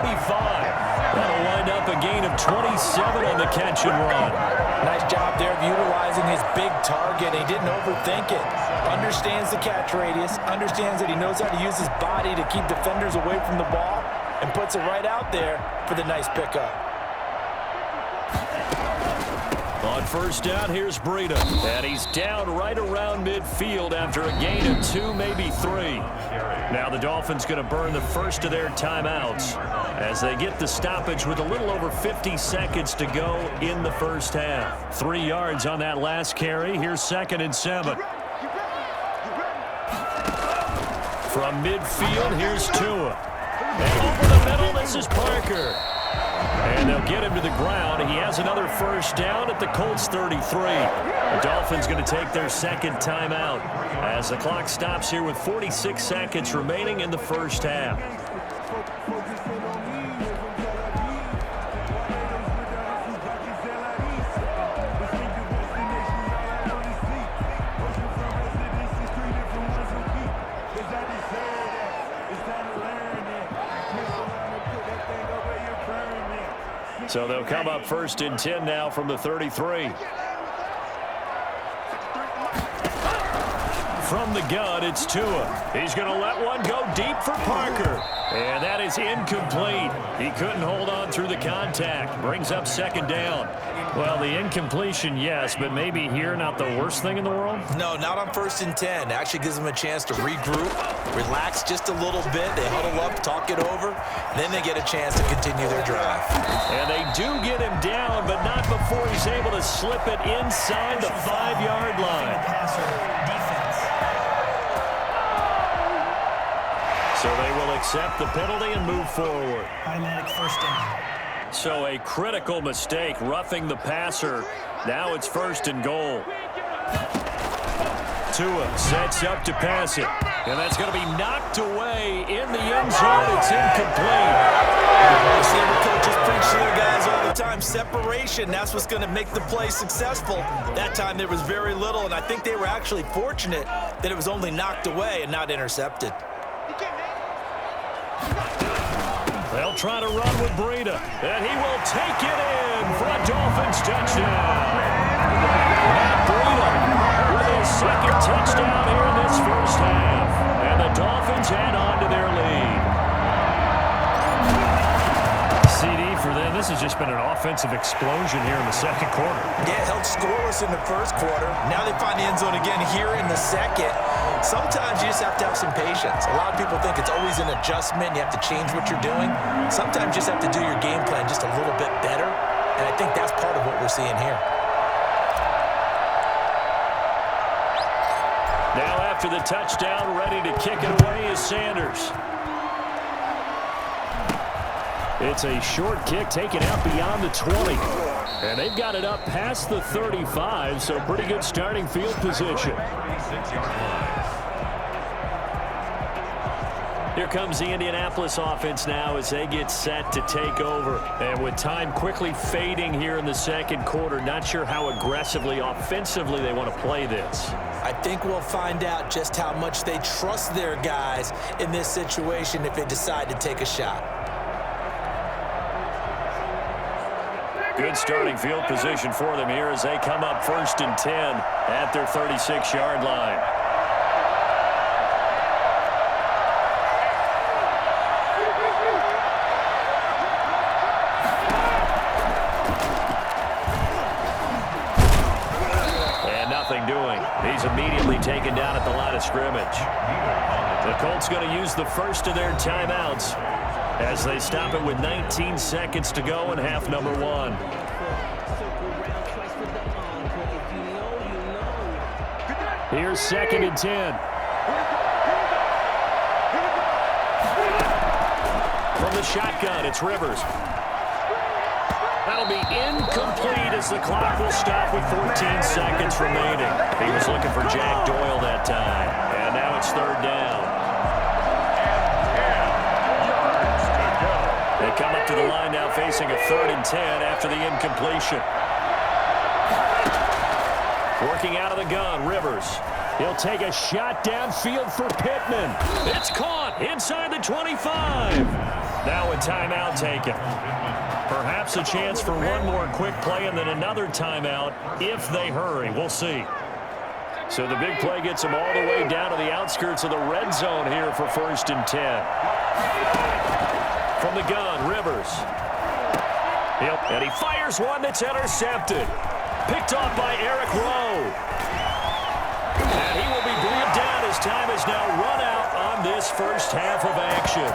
Speaker 1: That'll wind up a gain of 27 on the catch and run.
Speaker 3: Nice job there of utilizing his big target. He didn't overthink it. Understands the catch radius, understands that he knows how to use his body to keep defenders away from the ball, and puts it right out there for the nice pickup.
Speaker 1: On 1st down, here's Breida. And he's down right around midfield after a gain of 2, maybe 3. Now the Dolphins going to burn the first of their timeouts as they get the stoppage with a little over 50 seconds to go in the first half. 3 yards on that last carry. Here's 2nd and 7. From midfield, here's Tua. And over the middle, this is Parker. And they'll get him to the ground. He has another first down at the Colts 33. The Dolphins going to take their 2nd timeout as the clock stops here with 46 seconds remaining in the first half. So they'll come up 1st and 10 now from the 33. From the gun, it's Tua. He's going to let one go deep for Parker. And that is incomplete. He couldn't hold on through the contact. Brings up 2nd down. Well, the incompletion, yes, but maybe here not the worst thing in the world?
Speaker 3: No, not on 1st and 10. Actually gives them a chance to regroup, relax just a little bit. They huddle up, talk it over, then they get a chance to continue their drive.
Speaker 1: And they do get him down, but not before he's able to slip it inside the 5-yard line. So they will accept the penalty and move forward.
Speaker 5: Automatic first down.
Speaker 1: So a critical mistake, roughing the passer. Now it's 1st and goal. Tua sets up to pass it. And that's going to be knocked away in the end zone. It's incomplete.
Speaker 3: Receiver coaches preach to their guys all the time. Separation, that's what's going to make the play successful. That time there was very little, and I think they were actually fortunate that it was only knocked away and not intercepted.
Speaker 1: They'll try to run with Breida, and he will take it in for a Dolphins touchdown. Matt Breida with his 2nd touchdown here in this first half, and the Dolphins add on to their lead. CD for them, this has just been an offensive explosion here in the 2nd quarter.
Speaker 3: Yeah, held scoreless in the 1st quarter. Now they find the end zone again here in the 2nd. Sometimes you just have to have some patience. A lot of people think it's always an adjustment. You have to change what you're doing. Sometimes you just have to do your game plan just a little bit better. And I think that's part of what we're seeing here.
Speaker 1: Now after the touchdown, ready to kick it away is Sanders.
Speaker 4: It's a short kick taken out beyond the 20. And they've got it up past the 35, so pretty good starting field position.
Speaker 1: Here comes the Indianapolis offense now as they get set to take over. And with time quickly fading here in the second quarter, not sure how aggressively, offensively they want to play this.
Speaker 3: I think we'll find out just how much they trust their guys in this situation if they decide to take a shot.
Speaker 1: Good starting field position for them here as they come up 1st and 10 at their 36-yard line. He's immediately taken down at the line of scrimmage. The Colts going to use the first of their timeouts as they stop it with 19 seconds to go in half number 1.
Speaker 4: Here's 2nd and 10.
Speaker 1: From the shotgun, it's Rivers. That'll be incomplete as the clock will stop with 14 seconds remaining. He was looking for Jack Doyle that time. And now it's 3rd down. They come up to the line now facing a 3rd and 10 after the incompletion. Working out of the gun, Rivers.
Speaker 4: He'll take a shot downfield for Pittman.
Speaker 1: It's caught inside the 25. Now a timeout taken. Perhaps a chance for one more quick play and then another timeout if they hurry. We'll see. So the big play gets them all the way down to the outskirts of the red zone here for 1st and 10. From the gun, Rivers. And he fires one that's intercepted. Picked off by Eric Rowe. And he will be brought down as time is now run out on this first half of action.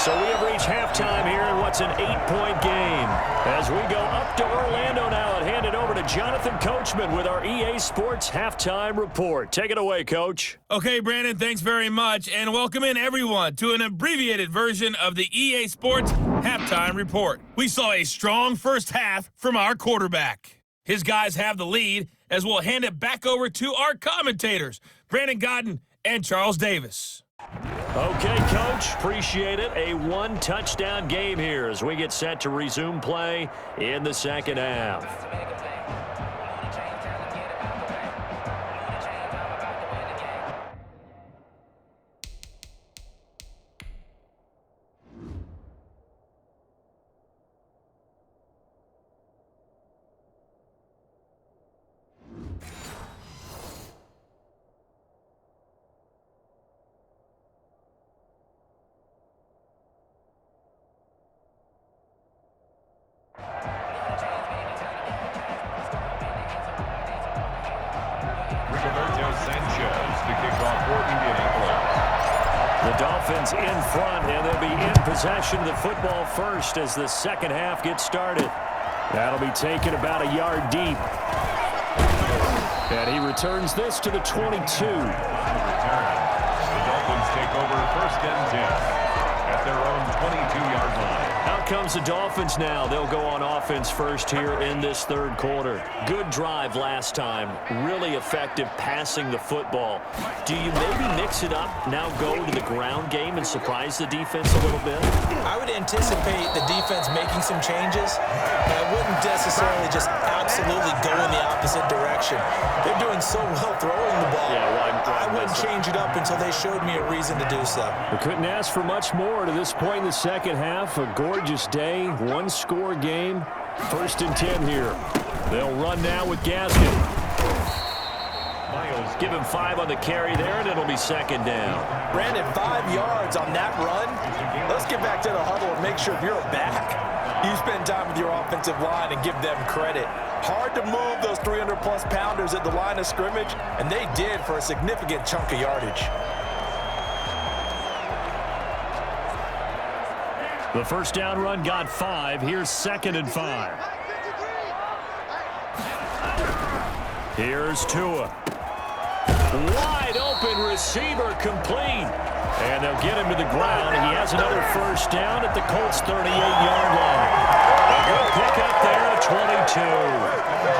Speaker 1: So we have reached halftime here in what's an 8-point game. As we go up to Orlando now and hand it over to Jonathan Coachman with our EA Sports Halftime Report. Take it away, Coach.
Speaker 5: Okay, Brandon, thanks very much. And welcome in, everyone, to an abbreviated version of the EA Sports Halftime Report. We saw a strong first half from our quarterback. His guys have the lead as we'll hand it back over to our commentators, Brandon Godden and Charles Davis.
Speaker 1: Okay, Coach, appreciate it. A one-touchdown game here as we get set to resume play in the second half. Dolphins in front, and they'll be in possession of the football first as the second half gets started.
Speaker 4: That'll be taken about a yard deep. And he returns this to the 22.
Speaker 2: The Dolphins take over 1st and 10 at their own 22-yard line.
Speaker 1: Out comes the Dolphins now. They'll go on offense first here in this third quarter. Good drive last time. Really effective passing the football. Do you maybe mix it up, now go to the ground game and surprise the defense a little bit?
Speaker 3: I would anticipate the defense making some changes, but I wouldn't necessarily just absolutely go in the opposite direction. They're doing so well throwing the ball.
Speaker 1: Yeah,
Speaker 3: I wouldn't change it up until they showed me a reason to do so.
Speaker 4: We couldn't ask for much more to this point in the second half. A gorgeous day, one-score game. 1st and 10 here. They'll run now with Gaskin.
Speaker 1: Miles give him 5 on the carry there, and it'll be 2nd down.
Speaker 3: Brandon, 5 yards on that run. Let's get back to the huddle and make sure if you're back, you spend time with your offensive line and give them credit. Hard to move those 300-plus pounders at the line of scrimmage, and they did for a significant chunk of yardage.
Speaker 4: The first down run got 5. Here's 2nd and 5. Here's Tua. Wide open receiver complete.
Speaker 1: And they'll get him to the ground. He has another first down at the Colts' 38-yard line. A good pickup there at 22.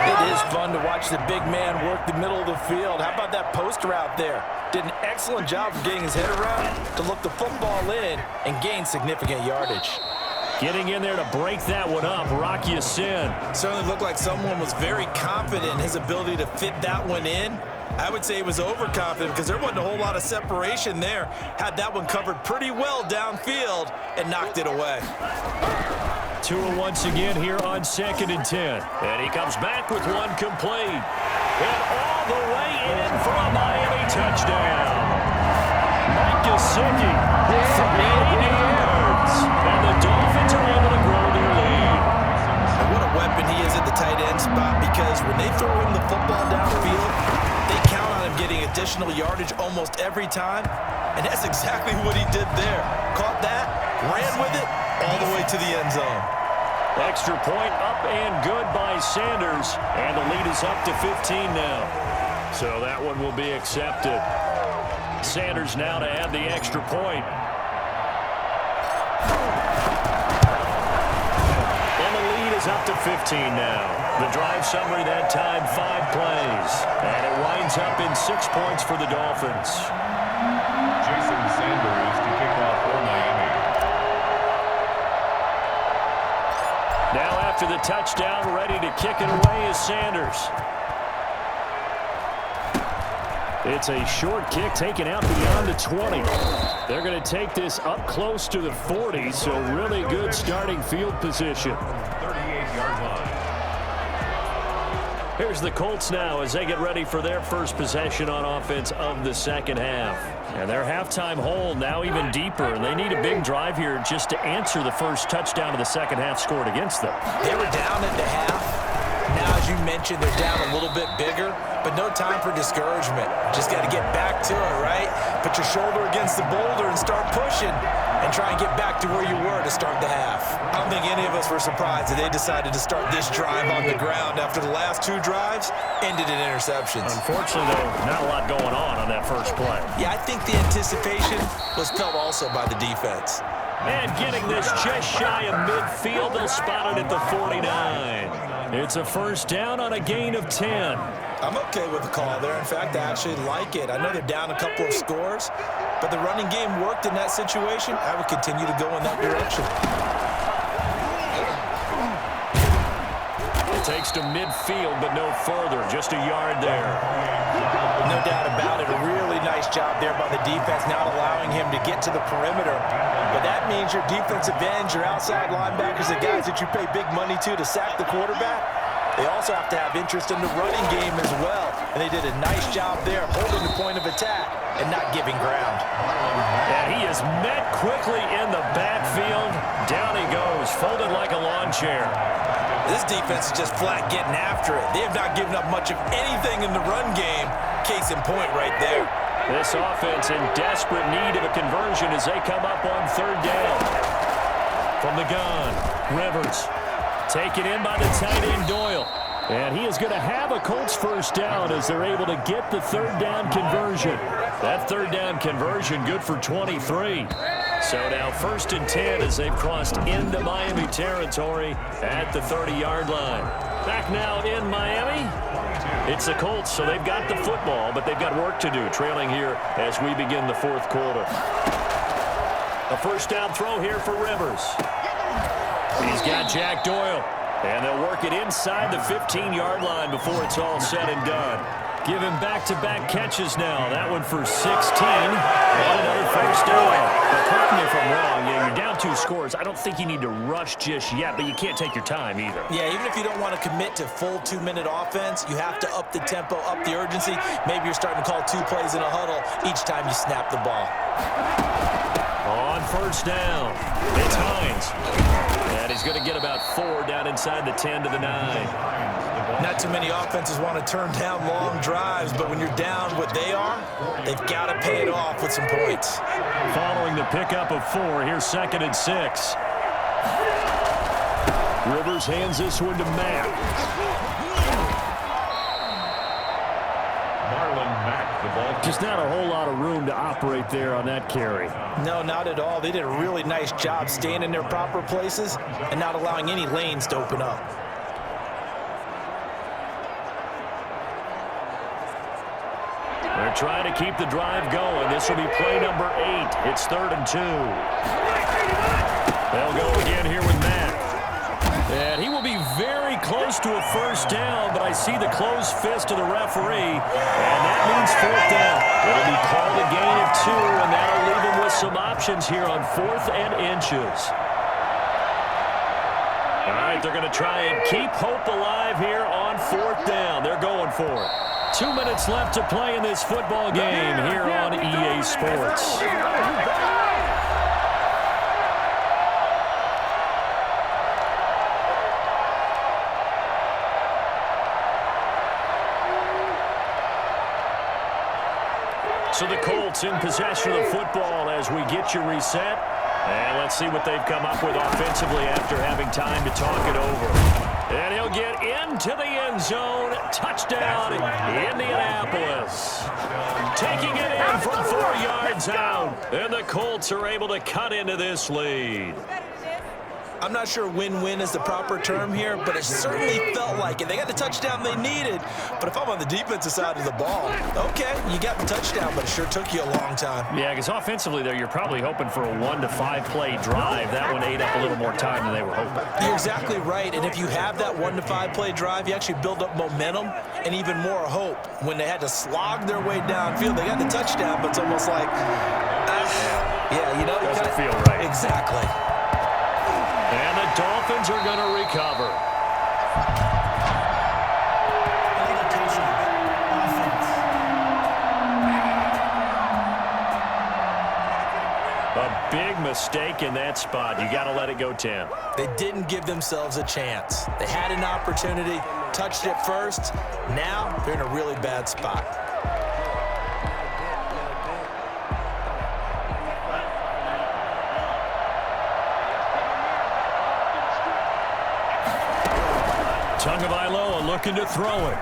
Speaker 3: It is fun to watch the big man work the middle of the field. How about that post route there? Did an excellent job of getting his head around to look the football in and gain significant yardage.
Speaker 1: Getting in there to break that one up, Rocky Sin.
Speaker 3: Certainly looked like someone was very confident in his ability to fit that one in. I would say he was overconfident because there wasn't a whole lot of separation there. Had that one covered pretty well downfield and knocked it away.
Speaker 1: Tua once again here on 2nd and 10. And he comes back with one complete. And all the way in for a Miami touchdown. Mike Gesicki for 80 yards. And the Dolphins are able to grow their lead.
Speaker 3: And what a weapon he is at the tight end spot, because when they throw him the football downfield, they count on him getting additional yardage almost every time. And that's exactly what he did there. Caught that, ran with it, all the way to the end zone.
Speaker 1: Extra point up and good by Sanders. And the lead is up to 15 now. So that one will be accepted. Sanders now to add the extra point. And the lead is up to 15 now. The drive summary that time, 5 plays. And it winds up in 6 points for the Dolphins.
Speaker 2: Jason Sanders to kick off for Miami.
Speaker 1: Now after the touchdown, ready to kick it away is Sanders. It's a short kick taken out beyond the 20. They're going to take this up close to the 40, so really good starting field position.
Speaker 2: 38-yard line.
Speaker 1: Here's the Colts now as they get ready for their first possession on offense of the second half. And their halftime hole now even deeper, and they need a big drive here just to answer the first touchdown of the second half scored against them.
Speaker 3: They were down at the half. Now, as you mentioned, they're down a little bit bigger, but no time for discouragement. Just got to get back to it, right? Put your shoulder against the boulder and start pushing and try and get back to where you were to start the half. I don't think any of us were surprised that they decided to start this drive on the ground after the last 2 drives ended in interceptions.
Speaker 1: Unfortunately, though, not a lot going on that first play.
Speaker 3: Yeah, I think the anticipation was felt also by the defense.
Speaker 1: And getting this just shy of midfield, they'll spot it at the 49. It's a first down on a gain of 10.
Speaker 3: I'm okay with the call there. In fact, I actually like it. I know they're down a couple of scores, but the running game worked in that situation. I would continue to go in that direction.
Speaker 1: It takes to midfield, but no further. Just a yard there.
Speaker 3: No doubt about it. A really nice job there by the defense, not allowing him to get to the perimeter. But that means your defensive ends, your outside linebackers, the guys that you pay big money to sack the quarterback, they also have to have interest in the running game as well. And they did a nice job there of holding the point of attack and not giving ground.
Speaker 1: And he is met quickly in the backfield. Down he goes, folded like a lawn chair.
Speaker 3: This defense is just flat getting after it. They have not given up much of anything in the run game. Case in point right there.
Speaker 1: This offense in desperate need of a conversion as they come up on 3rd down. From the gun, Rivers. Taken in by the tight end, Doyle. And he is going to have a Colts first down as they're able to get the 3rd down conversion. That 3rd down conversion good for 23. So now 1st and 10 as they've crossed into Miami territory at the 30-yard line. Back now in Miami. It's the Colts, so they've got the football, but they've got work to do, trailing here as we begin the 4th quarter. A first down throw here for Rivers. He's got Jack Doyle, and they'll work it inside the 15-yard line before it's all said and done. Give him back-to-back catches now. That one for 16, and another first down. But correct me if I'm wrong. Yeah, you're down 2 scores. I don't think you need to rush just yet, but you can't take your time either.
Speaker 3: Yeah, even if you don't want to commit to full 2-minute offense, you have to up the tempo, up the urgency. Maybe you're starting to call 2 plays in a huddle each time you snap the ball.
Speaker 1: On first down, it's Hines. And he's going to get about 4 down inside the 10 to the 9.
Speaker 3: Not too many offenses want to turn down long drives, but when you're down what they are, they've got to pay it off with some points.
Speaker 1: Following the pickup of 4, here's 2nd and 6. Rivers hands this one to Mack.
Speaker 2: Marlon Mack, the ball.
Speaker 1: To
Speaker 4: Just not a whole lot of room to operate there on that carry.
Speaker 3: No, not at all. They did a really nice job staying in their proper places and not allowing any lanes to open up.
Speaker 1: They're trying to keep the drive going. This will be play number 8. It's 3rd and 2. They'll go again here with Matt. And he will be very close to a first down, but I see the closed fist of the referee, and that means 4th down. It'll be called a gain of 2, and that'll leave him with some options here on 4th and inches. All right, they're going to try and keep hope alive here on 4th down. They're going for it. 2 minutes left to play in this football game here on EA Sports. So the Colts in possession of the football as we get you reset. And let's see what they've come up with offensively after having time to talk it over. And he'll get into the end zone. Touchdown, Indianapolis. Taking it in from 4 yards out. And the Colts are able to cut into this lead.
Speaker 3: I'm not sure win-win is the proper term here, but it certainly felt like it. They got the touchdown they needed, but if I'm on the defensive side of the ball, okay, you got the touchdown, but it sure took you a long time.
Speaker 1: Yeah, because offensively there, you're probably hoping for a 1 to 5 play drive. That one ate up a little more time than they were hoping.
Speaker 3: You're exactly right, and if you have that 1 to 5 play drive, you actually build up momentum and even more hope. When they had to slog their way downfield, they got the touchdown, but it's almost like, yeah, you know.
Speaker 1: Doesn't feel right.
Speaker 3: Exactly.
Speaker 1: And the Dolphins are going to recover. A big mistake in that spot. You got to let it go, Tim.
Speaker 3: They didn't give themselves a chance. They had an opportunity, touched it first. Now they're in a really bad spot.
Speaker 1: Tagovailoa looking to throw it.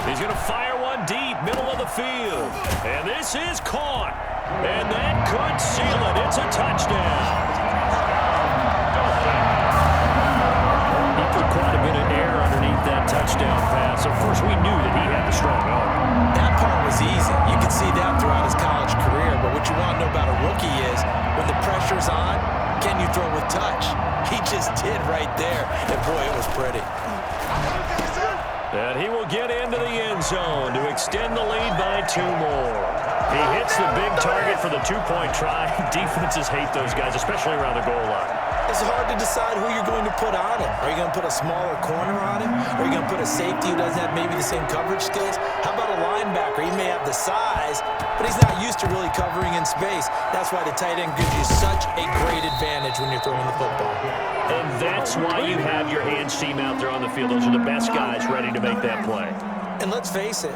Speaker 1: He's going to fire one deep, middle of the field. And this is caught. And that could seal it. It's a touchdown. He put quite a bit of air underneath that touchdown pass. Of course, we knew that he had the strong arm.
Speaker 3: That part was easy. You could see that throughout his college career. But what you want to know about a rookie is when the pressure's on, can you throw with touch? He just did right there. And boy, it was pretty.
Speaker 1: And he will get into the end zone to extend the lead by 2 more. He hits the big target for the 2-point try. Defenses hate those guys, especially around the goal line.
Speaker 3: It's hard to decide who you're going to put on him. Are you going to put a smaller corner on him? Or are you going to put a safety who doesn't have maybe the same coverage skills? How about a linebacker? He may have the size, but he's not used to really covering in space. That's why the tight end gives you such a great advantage when you're throwing the football.
Speaker 1: And that's why you have your hands team out there on the field. Those are the best guys ready to make that play.
Speaker 3: And let's face it,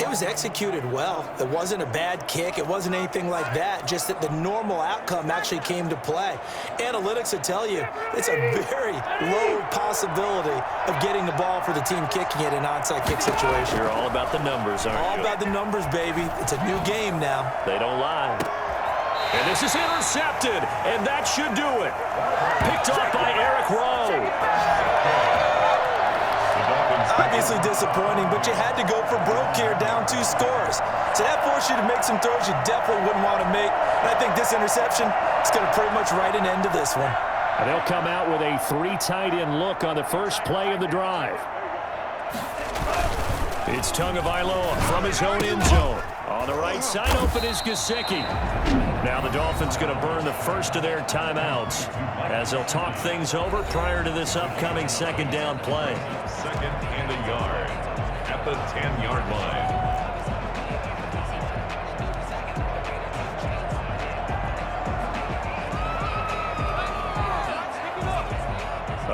Speaker 3: it was executed well. It wasn't a bad kick. It wasn't anything like that. Just that the normal outcome actually came to play. Analytics will tell you it's a very low possibility of getting the ball for the team kicking it in an onside kick situation.
Speaker 1: You're all about the numbers, aren't you?
Speaker 3: All about the numbers, baby. It's a new game now.
Speaker 1: They don't lie. And this is intercepted, and that should do it. Picked off by Eric Rowe.
Speaker 3: Obviously disappointing, but you had to go for broke here, down 2 scores. So that forced you to make some throws you definitely wouldn't want to make. And I think this interception is going to pretty much write an end to this one.
Speaker 1: And they'll come out with a 3 tight end look on the first play of the drive. It's Tagovailoa from his own end zone. On the right side, open is Gesicki. Now the Dolphins going to burn the first of their timeouts as they'll talk things over prior to this upcoming 2nd down play.
Speaker 2: 2nd and a yard at the 10-yard line.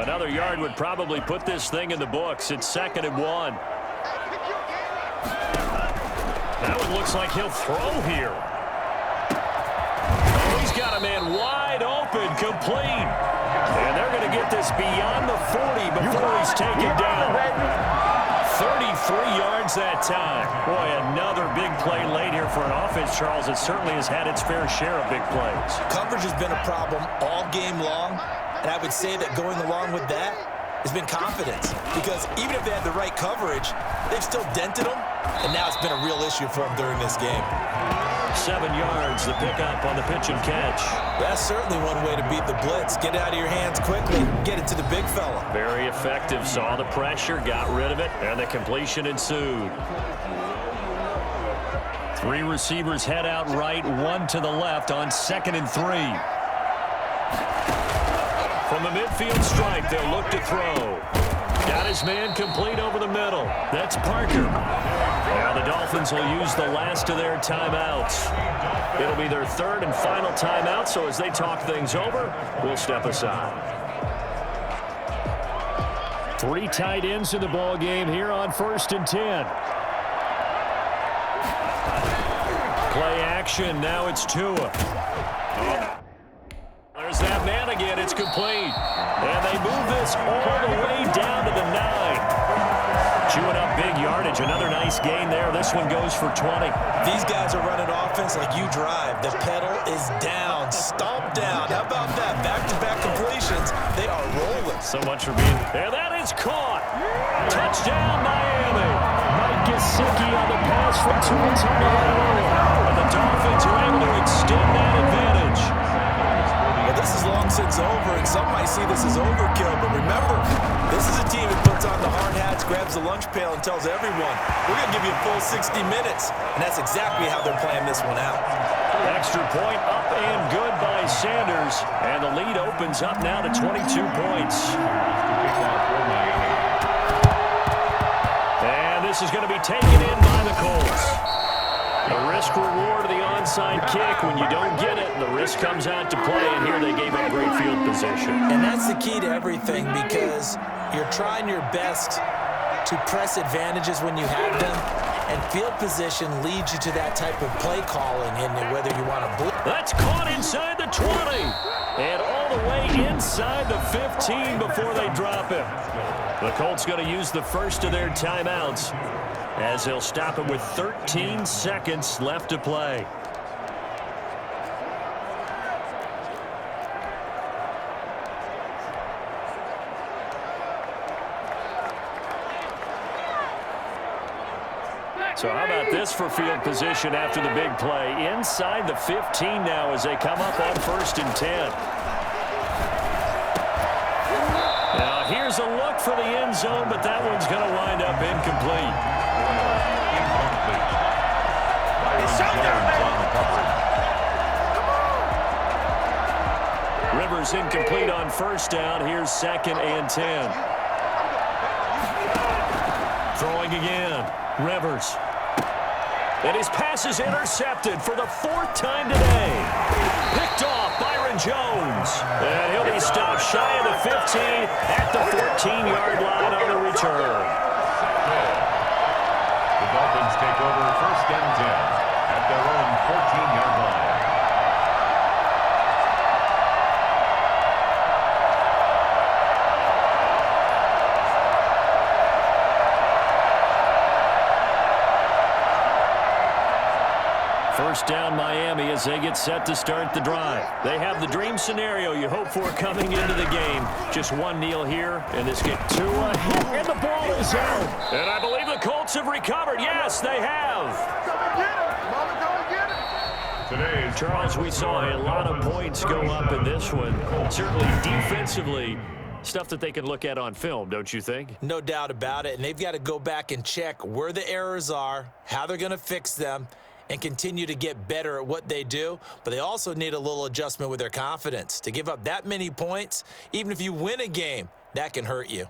Speaker 1: Another yard would probably put this thing in the books. It's 2nd and 1. That one looks like he'll throw here. Oh, he's got a man wide open, complete. And they're going to get this beyond the 40 before he's taken down. 33 3 yards that time. Boy, another big play late here for an offense, Charles. It certainly has had its fair share of big plays.
Speaker 3: Coverage has been a problem all game long, and I would say that going along with that has been confidence, because even if they had the right coverage, they've still dented them, and now it's been a real issue for them during this game.
Speaker 1: 7 yards, the pickup on the pitch and catch.
Speaker 3: That's certainly one way to beat the blitz. Get it out of your hands quickly, get it to the big fella.
Speaker 1: Very effective. Saw the pressure, got rid of it, and the completion ensued. 3 receivers head out right, 1 to the left on 2nd and 3. From the midfield stripe, they'll look to throw. Got his man complete over the middle. That's Parker. Now the Dolphins will use the last of their timeouts. It'll be their 3rd and final timeout, so as they talk things over, we'll step aside. 3 tight ends in the ball game here on 1st and 10. Play action. Now it's Tua. There's that man again. It's complete. And they move this all the way down to the 9. Chewing up big yardage. Another nice gain there. This one goes for 20.
Speaker 3: These guys are running offense like you drive. The pedal is down. Stomp down. How about that? Back-to-back completions. They are rolling.
Speaker 1: So much for being... And that is caught. Touchdown, Miami. Mike Gesicki on the pass from Tua Tagovailoa. And the Dolphins are able to extend that advantage.
Speaker 3: Well, this is long since over, and some might see this as overkill, but remember, this is a team that puts on the hard hats, grabs the lunch pail, and tells everyone, we're going to give you a full 60 minutes, and that's exactly how they're playing this one out.
Speaker 1: Extra point up and good by Sanders, and the lead opens up now to 22 points. And this is going to be taken in by the Colts. The risk-reward of the onside kick. When you don't get it, the risk comes out to play, and here they gave up great field position.
Speaker 3: And that's the key to everything, because you're trying your best to press advantages when you have them, and field position leads you to that type of play calling, and whether you want to blitz.
Speaker 1: That's caught inside the 20, and all the way inside the 15 before they drop him. The Colts going to use the first of their timeouts, as they'll stop him with 13 seconds left to play. So how about this for field position after the big play? Inside the 15 now as they come up on 1st and 10. Now here's a look for the end zone, but that one's going to wind up incomplete. Rivers incomplete on 1st down. Here's 2nd and 10. Throwing again. Rivers. And his pass is intercepted for the 4th time today. Picked off Byron Jones. And he'll be stopped shy of the 15 at the 14-yard line on the return.
Speaker 2: The Dolphins take over 1st and 10 at their own 14-yard line.
Speaker 1: First down Miami as they get set to start the drive. They have the dream scenario you hope for coming into the game. Just one kneel here, and this get Tua hit, and the ball is out. And I believe the Colts have recovered. Yes, they have. Charles, we saw a lot of points go up in this one. Certainly defensively, stuff that they can look at on film, don't you think?
Speaker 3: No doubt about it, and they've got to go back and check where the errors are, how they're going to fix them, and continue to get better at what they do. But they also need a little adjustment with their confidence. To give up that many points, even if you win a game, that can hurt you.